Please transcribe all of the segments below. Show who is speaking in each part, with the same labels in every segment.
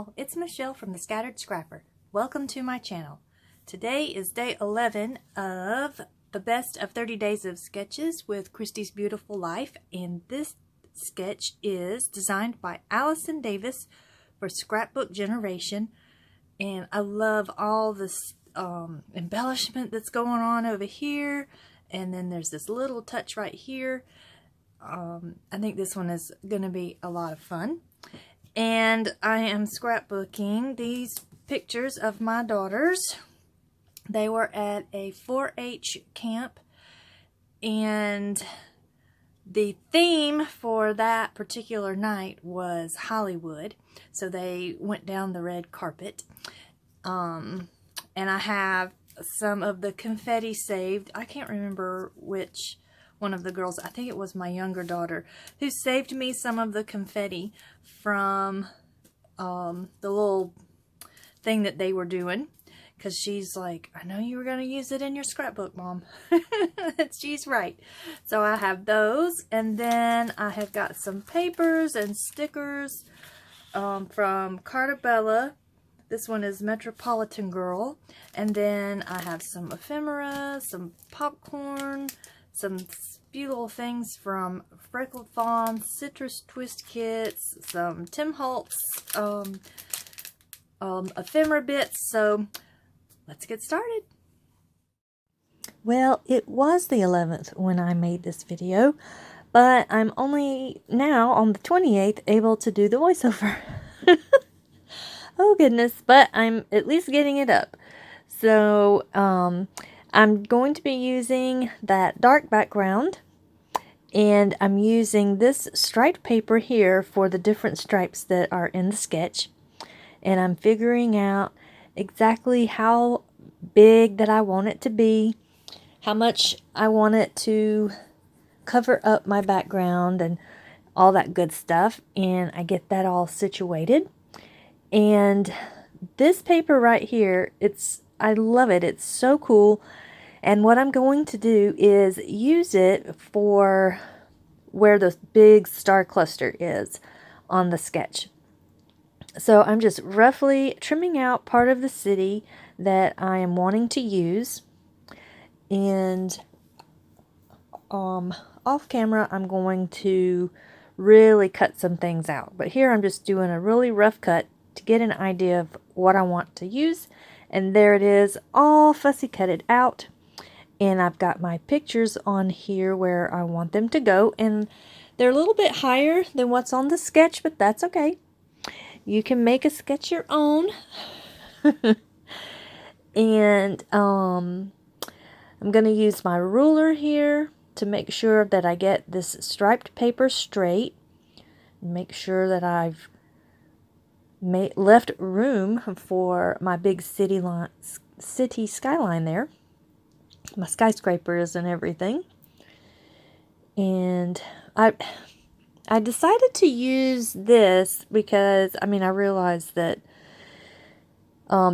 Speaker 1: all, it's Michelle from the Scattered Scrapper. Welcome to my channel. Today is day 11 of the best of 30 days of sketches with Christy's Beautiful Life, and this sketch is designed by Allison Davis for Scrapbook Generation, and I love all this embellishment that's going on over here, and then there's this little touch right here. I think this one is going to be a lot of fun. And I am scrapbooking these pictures of my daughters. They were at a 4-H camp, and the theme for that particular night was Hollywood. So they went down the red carpet. And I have some of the confetti saved. I can't remember which one of the girls, I think it was my younger daughter, who saved me some of the confetti from the little thing that they were doing, because she's like, I know you were going to use it in your scrapbook, Mom. She's right. So I have those, and then I have got some papers and stickers from Cartabella. This one is Metropolitan Girl, and then I have some ephemera, some popcorn, some few little things from Freckled Fawn, Citrus Twist Kits, some Tim Holtz ephemera bits. So let's get started. Well, it was the 11th when I made this video, but I'm only now on the 28th able to do the voiceover. Oh goodness, but I'm at least getting it up. So I'm going to be using that dark background, and I'm using this striped paper here for the different stripes that are in the sketch, and I'm figuring out exactly how big that I want it to be, how much I want it to cover up my background and all that good stuff, and I get that all situated. And this paper right here, I love it. It's so cool. And what I'm going to do is use it for where the big star cluster is on the sketch. So I'm just roughly trimming out part of the city that I am wanting to use. And off camera, I'm going to really cut some things out. But here I'm just doing a really rough cut to get an idea of what I want to use. And there it is, all fussy cutted out. And I've got my pictures on here where I want them to go. And they're a little bit higher than what's on the sketch, but that's okay. You can make a sketch your own. And I'm going to use my ruler here to make sure that I get this striped paper straight. Make sure that I've left room for my big city skyline there, my skyscrapers and everything. And I decided to use this because I realized that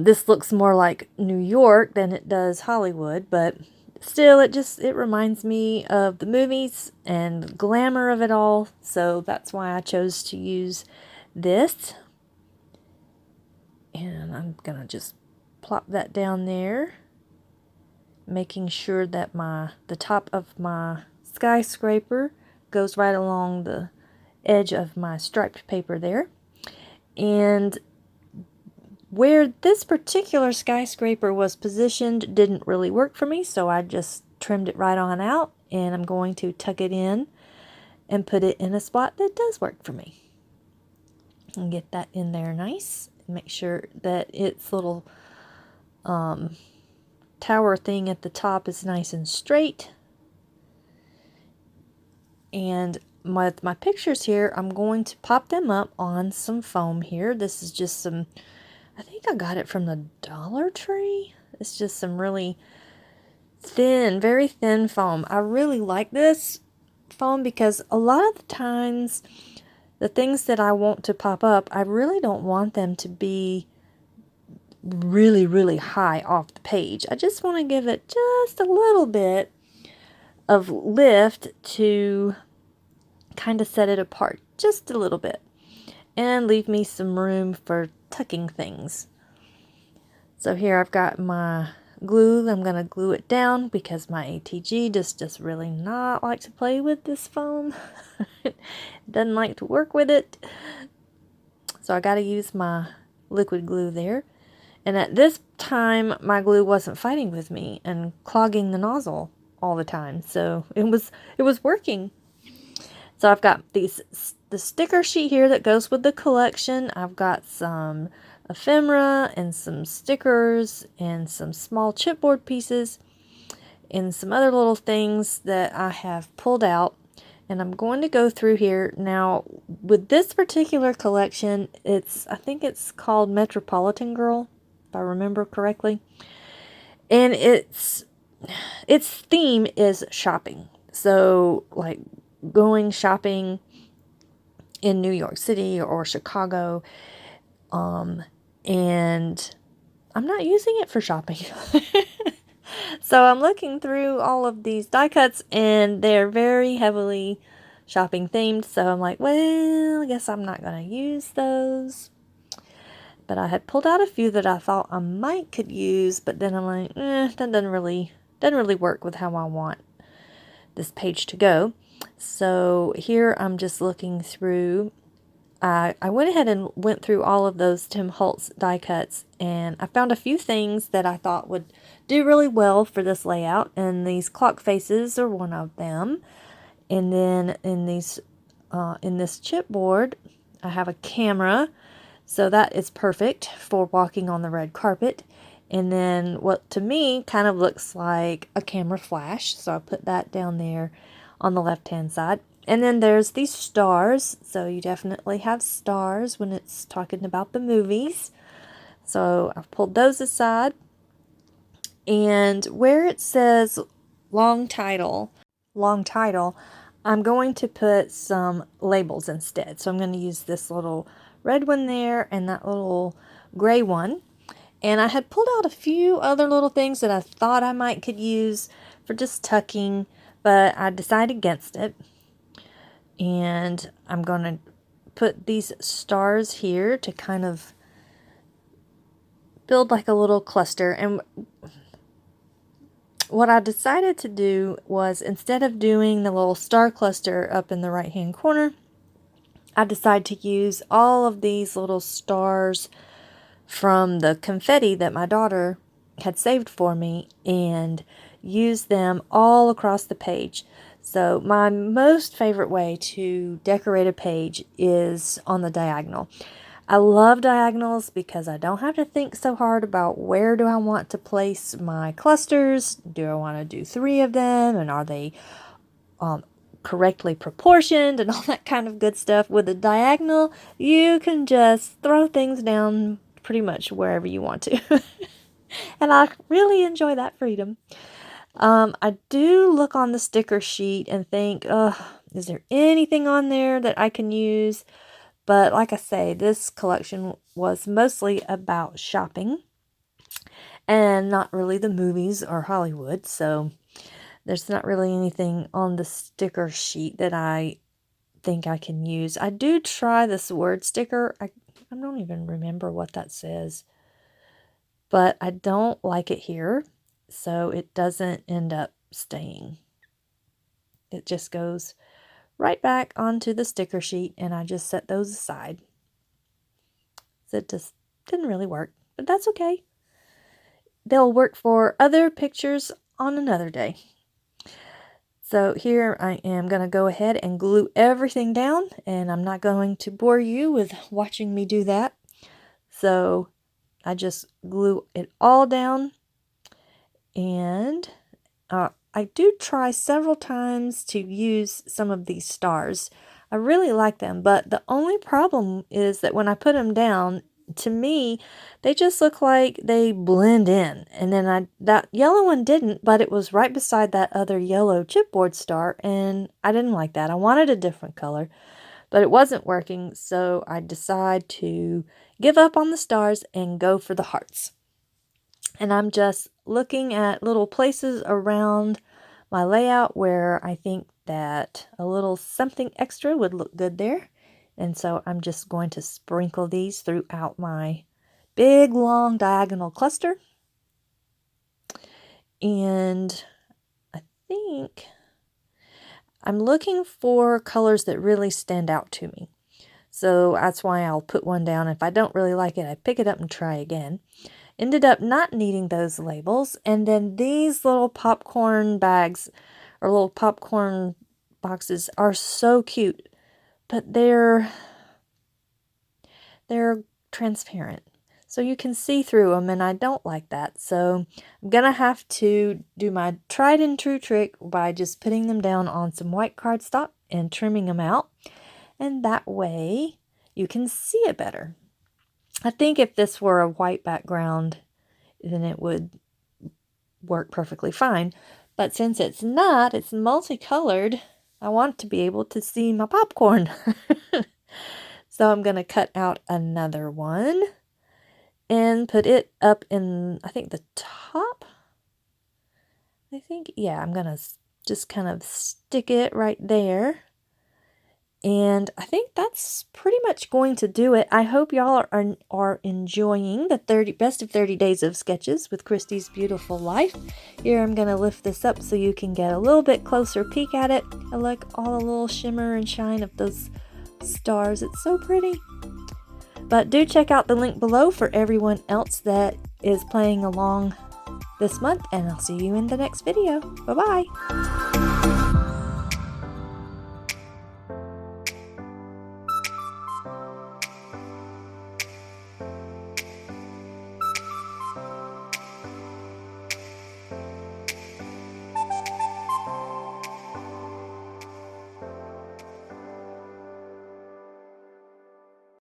Speaker 1: this looks more like New York than it does Hollywood, but still it reminds me of the movies and the glamour of it all, so that's why I chose to use this. And I'm gonna just plop that down there, making sure that the top of my skyscraper goes right along the edge of my striped paper there. And where this particular skyscraper was positioned didn't really work for me, so I just trimmed it right on out, and I'm going to tuck it in and put it in a spot that does work for me. And get that in there nice. Make sure that its little tower thing at the top is nice and straight. And with my pictures here, I'm going to pop them up on some foam here. This is just some, I think I got it from the Dollar Tree. It's just some really thin, very thin foam. I really like this foam because a lot of the times the things that I want to pop up, I really don't want them to be really, really high off the page. I just want to give it just a little bit of lift to kind of set it apart, just a little bit. And leave me some room for tucking things. So here I've got my glue. I'm going to glue it down because my ATG just really not like to play with this foam. It doesn't like to work with it. So I got to use my liquid glue there. And at this time, my glue wasn't fighting with me and clogging the nozzle all the time. So it was working. So I've got the sticker sheet here that goes with the collection. I've got some ephemera and some stickers and some small chipboard pieces and some other little things that I have pulled out. And I'm going to go through here. Now, with this particular collection, I think it's called Metropolitan Girl, if I remember correctly. And its theme is shopping. So, like, going shopping in New York City or Chicago. And I'm not using it for shopping. So I'm looking through all of these die cuts, and they're very heavily shopping themed. So I'm like, well, I guess I'm not going to use those. But I had pulled out a few that I thought I might could use, but then I'm like, that doesn't really work with how I want this page to go. So here I'm just looking through. I went ahead and went through all of those Tim Holtz die cuts, and I found a few things that I thought would do really well for this layout, and these clock faces are one of them. And then in this chipboard, I have a camera, so that is perfect for walking on the red carpet. And then what to me kind of looks like a camera flash, so I put that down there on the left-hand side. And then there's these stars, so you definitely have stars when it's talking about the movies. So I've pulled those aside. And where it says long title, I'm going to put some labels instead. So I'm going to use this little red one there and that little gray one. And I had pulled out a few other little things that I thought I might could use for just tucking, but I decided against it. And I'm going to put these stars here to kind of build like a little cluster. And what I decided to do was, instead of doing the little star cluster up in the right hand corner, I decided to use all of these little stars from the confetti that my daughter had saved for me and use them all across the page. So my most favorite way to decorate a page is on the diagonal. I love diagonals because I don't have to think so hard about where do I want to place my clusters. Do I want to do 3 of them, and are they correctly proportioned and all that kind of good stuff. With a diagonal, you can just throw things down pretty much wherever you want to. And I really enjoy that freedom. I do look on the sticker sheet and think, is there anything on there that I can use? But like I say, this collection was mostly about shopping and not really the movies or Hollywood. So there's not really anything on the sticker sheet that I think I can use. I do try this word sticker. I don't even remember what that says. But I don't like it here, so it doesn't end up staying. It just goes right back onto the sticker sheet, and I just set those aside. So it just didn't really work, but that's okay. They'll work for other pictures on another day. So here I am going to go ahead and glue everything down, and I'm not going to bore you with watching me do that. So I just glue it all down, and I do try several times to use some of these stars. I really like them, but the only problem is that when I put them down, to me, they just look like they blend in. And then that yellow one didn't, but it was right beside that other yellow chipboard star, and I didn't like that. I wanted a different color, but it wasn't working, so I decided to give up on the stars and go for the hearts. And I'm just looking at little places around my layout where I think that a little something extra would look good there. And so I'm just going to sprinkle these throughout my big, long diagonal cluster. And I think I'm looking for colors that really stand out to me. So that's why I'll put one down. If I don't really like it, I pick it up and try again. Ended up not needing those labels. And then these little popcorn bags or little popcorn boxes are so cute, but they're transparent. So you can see through them, and I don't like that. So I'm going to have to do my tried and true trick by just putting them down on some white cardstock and trimming them out. And that way you can see it better. I think if this were a white background, then it would work perfectly fine. But since it's not, it's multicolored, I want to be able to see my popcorn. So I'm going to cut out another one and put it up in, I think, the top. Yeah, I'm going to just kind of stick it right there. And I think that's pretty much going to do it. I hope y'all are enjoying the best of 30 days of sketches with Christy's beautiful life. Here I'm going to lift this up so you can get a little bit closer peek at it. I like all the little shimmer and shine of those stars. It's so pretty. But do check out the link below for everyone else that is playing along this month, and I'll see you in the next video. Bye-bye.